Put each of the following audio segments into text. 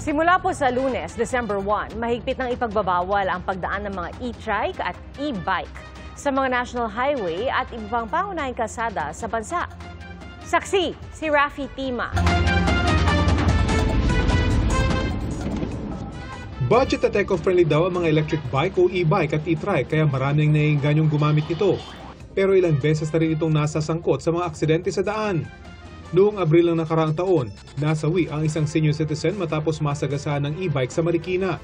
Simula po sa Lunes, December 1, mahigpit ng ipagbabawal ang pagdaan ng mga e-trike at e-bike sa mga national highway at iba pang pangunahing kalsada sa bansa. Saksi, si Rafi Tima. Budget at eco-friendly daw ang mga electric bike o e-bike at e-trike kaya maraming naiingganyong gumamit nito. Pero ilang beses na rin itong nasasangkot sa mga aksidente sa daan. Noong Abril ng nakaraang taon, nasawi ang isang senior citizen matapos masagasaan ng e-bike sa Marikina.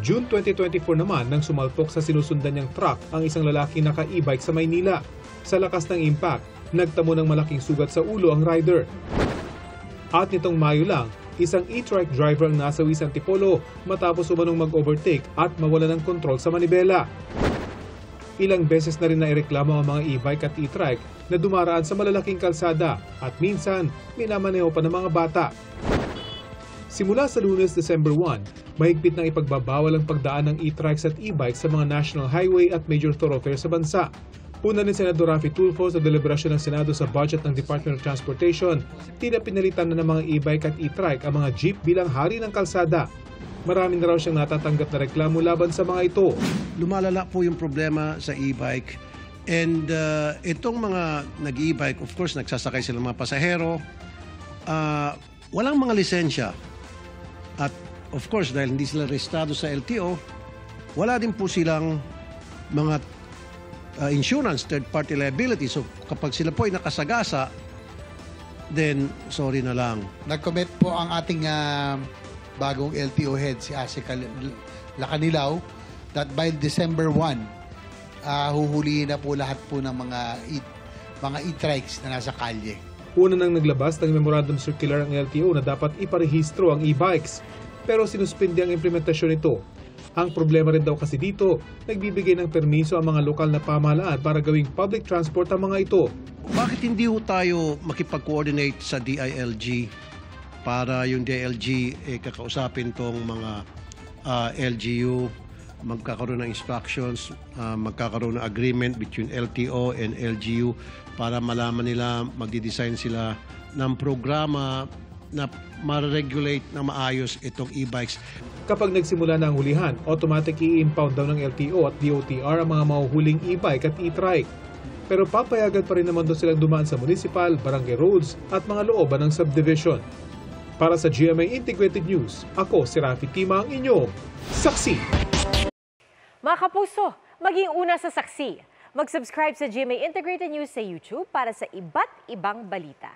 June 2024 naman nang sumalpok sa sinusundan niyang truck ang isang lalaki naka-e-bike sa Maynila. Sa lakas ng impact, nagtamo ng malaking sugat sa ulo ang rider. At nitong Mayo lang, isang e-trike driver ang nasawi sa Antipolo matapos umanong mag-overtake at mawala ng kontrol sa manibela. Ilang beses na rin naireklamo ang mga e-bike at e-trike na dumaraan sa malalaking kalsada at minsan minamaneho pa ng mga bata. Simula sa Lunes, December 1, mahigpit na ipagbabawal ang pagdaan ng e-trikes at e-bikes sa mga national highway at major thoroughfares sa bansa. Una ni Senador Rafi Tulfo sa deliberasyon ng Senado sa budget ng Department of Transportation, tila pinalitan na ng mga e-bike at e-trike ang mga jeep bilang hari ng kalsada. Marami na raw siyang natatanggap na reklamo laban sa mga ito. Lumalala po yung problema sa e-bike. And itong mga nag-e-bike, of course, nagsasakay sila mga pasahero. Walang mga lisensya. At of course, dahil hindi sila rehistrado sa LTO, wala din po silang mga insurance, third-party liability. So kapag sila po ay nakasagasa, then sorry na lang. Nag-commit po ang ating bagong LTO head, si Asika Lacanilaw, that by December 1, huhulihin na po lahat po ng mga e-trikes na nasa kalye. Una nang naglabas ng memorandum circular ang LTO na dapat iparehistro ang e-bikes, pero sinuspindi ang implementasyon nito. Ang problema rin daw kasi dito, nagbibigay ng permiso ang mga lokal na pamahalaan para gawing public transport ang mga ito. Bakit hindi ho tayo makipag-coordinate sa DILG para yung DILG kakausapin tong mga LGU, magkakaroon ng instructions, magkakaroon ng agreement between LTO and LGU para malaman nila, magdi-design sila ng programa na ma-regulate na maayos itong e-bikes. Kapag nagsimula na ang hulihan, automatic i-impound daw ng LTO at DOTR ang mga mahuhuling e-bike at e-trike. Pero papayagan pa rin naman daw silang dumaan sa municipal, barangay roads at mga looban ng subdivision. Para sa GMA Integrated News, ako si Rafi Tima, ang inyong saksi. Mga kapuso, maging una sa saksi. Mag-subscribe sa GMA Integrated News sa YouTube para sa iba't ibang balita.